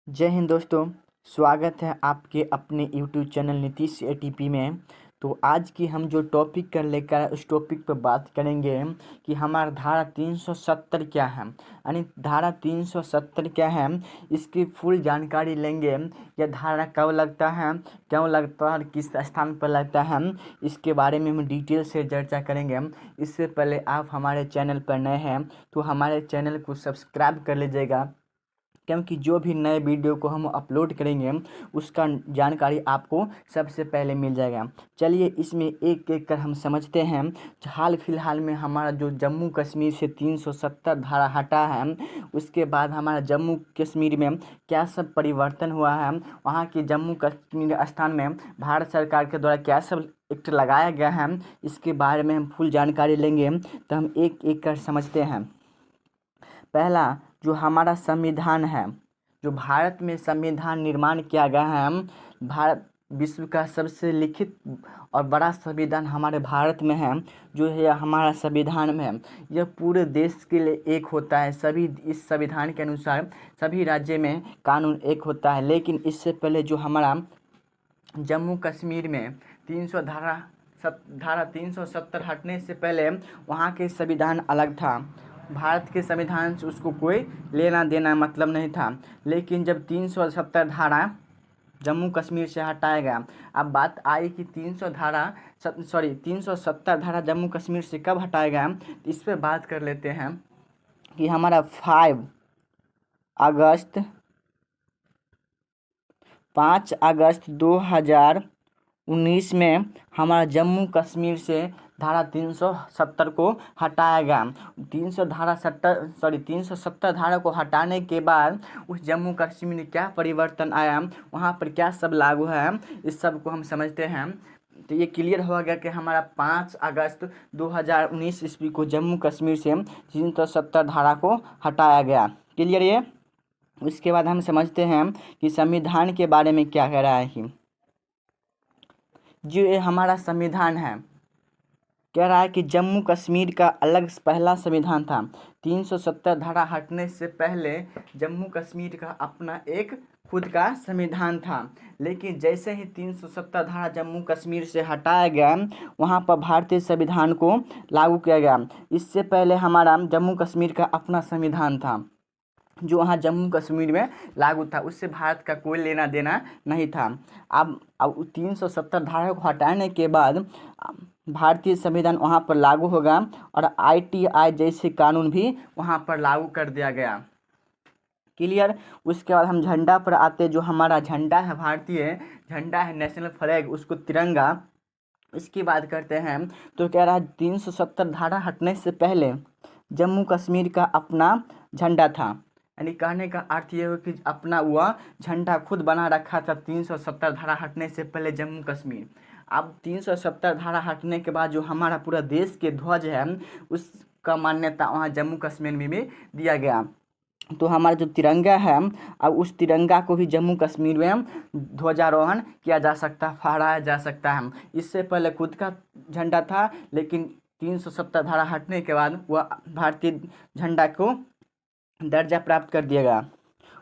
जय हिंद दोस्तों। स्वागत है आपके अपने यूट्यूब चैनल नीतीश एटीपी में। तो आज की हम जो टॉपिक कर लेकर उस टॉपिक पर बात करेंगे कि हमारा धारा 370 क्या है, यानी धारा 370 क्या है, इसकी फुल जानकारी लेंगे। यह धारा कब लगता है, क्यों लगता है और किस स्थान पर लगता है, इसके बारे में हम डिटेल से चर्चा करेंगे। इससे पहले आप हमारे चैनल पर नए हैं तो हमारे चैनल को सब्सक्राइब कर लीजिएगा, क्योंकि जो भी नए वीडियो को हम अपलोड करेंगे उसका जानकारी आपको सबसे पहले मिल जाएगा। चलिए इसमें एक एक कर हम समझते हैं। हाल फिलहाल में हमारा जो जम्मू कश्मीर से 370 धारा हटा है, उसके बाद हमारा जम्मू कश्मीर में क्या सब परिवर्तन हुआ है, वहाँ के जम्मू कश्मीर स्थान में भारत सरकार के द्वारा क्या सब एक्ट लगाया गया है, इसके बारे में हम फुल जानकारी लेंगे। तो हम एक एक कर समझते हैं। पहला, जो हमारा संविधान है, जो भारत में संविधान निर्माण किया गया है, भारत विश्व का सबसे लिखित और बड़ा संविधान हमारे भारत में है। जो है हमारा संविधान में है, यह पूरे देश के लिए एक होता है। सभी इस संविधान के अनुसार सभी राज्य में कानून एक होता है। लेकिन इससे पहले जो हमारा जम्मू कश्मीर में 370 हटने से पहले वहाँ के संविधान अलग था। भारत के संविधान से उसको कोई लेना देना मतलब नहीं था। लेकिन जब 370 धारा जम्मू कश्मीर से हटाया गया, अब बात आई कि 370 धारा जम्मू कश्मीर से कब हटाया गया, तो इस पर बात कर लेते हैं कि हमारा 5 अगस्त 2019 में हमारा जम्मू कश्मीर से धारा 370 को हटाया गया। 370 धारा को हटाने के बाद उस जम्मू कश्मीर में क्या परिवर्तन आया, वहाँ पर क्या सब लागू है, इस सब को हम समझते हैं। तो ये क्लियर हो गया कि हमारा 5 अगस्त 2019 ईस्वी को जम्मू कश्मीर से 370 धारा को हटाया गया। क्लियर ये। उसके बाद हम समझते हैं कि संविधान के बारे में क्या कह रहा है कि जो ये हमारा संविधान है, कह रहा है कि जम्मू कश्मीर का अलग पहला संविधान था। 370 धारा हटने से पहले जम्मू कश्मीर का अपना एक खुद का संविधान था। लेकिन जैसे ही 370 धारा जम्मू कश्मीर से हटाया गया, वहाँ पर भारतीय संविधान को लागू किया गया। इससे पहले हमारा जम्मू कश्मीर का अपना संविधान था जो वहाँ जम्मू कश्मीर में लागू था, उससे भारत का कोई लेना देना नहीं था। अब 370 धारा को हटाने के बाद भारतीय संविधान वहाँ पर लागू होगा और ITI जैसे कानून भी वहाँ पर लागू कर दिया गया। क्लियर। उसके बाद हम झंडा पर आते। जो हमारा झंडा है, भारतीय झंडा है, नेशनल फ्लैग, उसको तिरंगा, इसकी बात करते हैं। तो कह रहा है 370 धारा हटने से पहले जम्मू कश्मीर का अपना झंडा था, यानी कहने का अर्थ ये हो कि अपना वह झंडा खुद बना रखा था 370 धारा हटने से पहले जम्मू कश्मीर। अब 370 धारा हटने के बाद जो हमारा पूरा देश के ध्वज है, उसका मान्यता वहाँ जम्मू कश्मीर में भी दिया गया। तो हमारा जो तिरंगा है, अब उस तिरंगा को भी जम्मू कश्मीर में ध्वजारोहण किया जा सकता, फहराया जा सकता है। इससे पहले खुद का झंडा था, लेकिन 370 धारा हटने के बाद वह भारतीय झंडा को दर्जा प्राप्त कर दिया गया।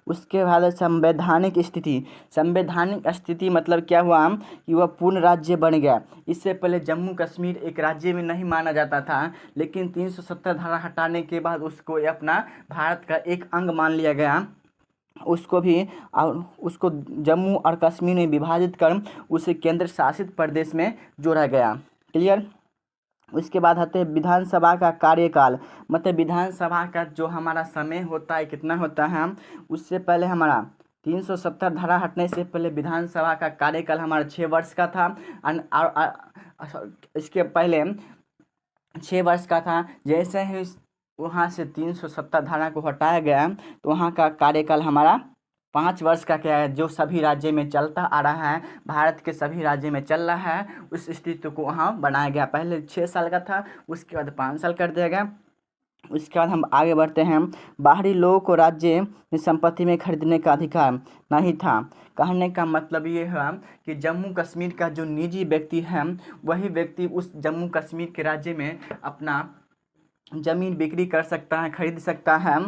उसके बाद संवैधानिक स्थिति मतलब क्या हुआ कि वह पूर्ण राज्य बन गया। इससे पहले जम्मू कश्मीर एक राज्य में नहीं माना जाता था, लेकिन 370 धारा हटाने के बाद उसको अपना भारत का एक अंग मान लिया गया। उसको जम्मू और कश्मीर में विभाजित कर उसे केंद्र शासित प्रदेश में जोड़ा गया। क्लियर। उसके बाद आते हैं विधानसभा का कार्यकाल, मतलब विधानसभा का जो हमारा समय होता है कितना होता है। उससे पहले हमारा 370 धारा हटने से पहले विधानसभा का कार्यकाल हमारा 6 वर्ष का था। इसके पहले 6 वर्ष का था। जैसे ही वहाँ से 370 धारा को हटाया गया तो वहाँ का कार्यकाल हमारा 5 वर्ष का क्या है, जो सभी राज्य में चलता आ रहा है, भारत के सभी राज्य में चल रहा है, उस स्थिति को वहाँ बनाया गया। पहले 6 साल का था, उसके बाद 5 साल कर दिया गया। उसके बाद हम आगे बढ़ते हैं। बाहरी लोगों को राज्य में संपत्ति में खरीदने का अधिकार नहीं था। कहने का मतलब ये है कि जम्मू कश्मीर का जो निजी व्यक्ति है, वही व्यक्ति उस जम्मू कश्मीर के राज्य में अपना ज़मीन बिक्री कर सकता है, खरीद सकता है।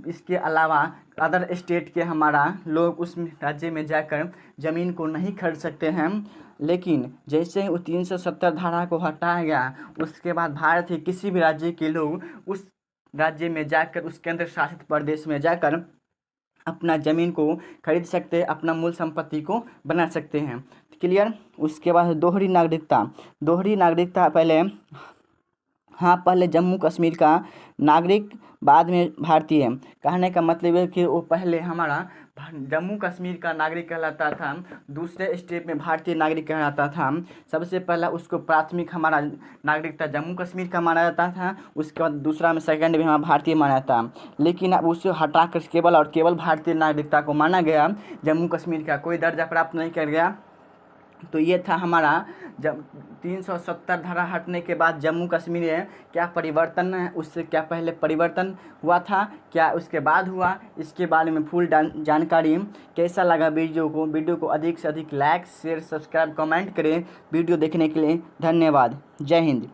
इसके अलावा अदर स्टेट के हमारा लोग उस राज्य में जाकर ज़मीन को नहीं खरीद सकते हैं। लेकिन जैसे ही 370 धारा को हटाया गया, उसके बाद भारत के किसी भी राज्य के लोग उस राज्य में जाकर, उस केंद्र शासित प्रदेश में जाकर अपना ज़मीन को खरीद सकते हैं, अपना मूल संपत्ति को बना सकते हैं। क्लियर। उसके बाद दोहरी नागरिकता। दोहरी नागरिकता पहले, हाँ, पहले जम्मू कश्मीर का नागरिक, बाद में भारतीय। कहने का मतलब है कि वो पहले हमारा जम्मू कश्मीर का नागरिक कहलाता था, दूसरे स्टेट में भारतीय नागरिक कहलाता था। सबसे पहला उसको प्राथमिक हमारा नागरिकता जम्मू कश्मीर का माना जाता था, उसके बाद दूसरा में सेकंड में हमारा भारतीय माना जाता। लेकिन अब उसे हटाकर केवल और केवल भारतीय नागरिकता को माना गया, जम्मू कश्मीर का कोई दर्जा प्राप्त नहीं कर गया। तो ये था हमारा जब 370 धारा हटने के बाद जम्मू कश्मीर में क्या परिवर्तन है, उससे क्या पहले परिवर्तन हुआ था, क्या उसके बाद हुआ, इसके बारे में फुल जानकारी। कैसा लगा वीडियो को अधिक से अधिक लाइक शेयर सब्सक्राइब कमेंट करें। वीडियो देखने के लिए धन्यवाद। जय हिंद।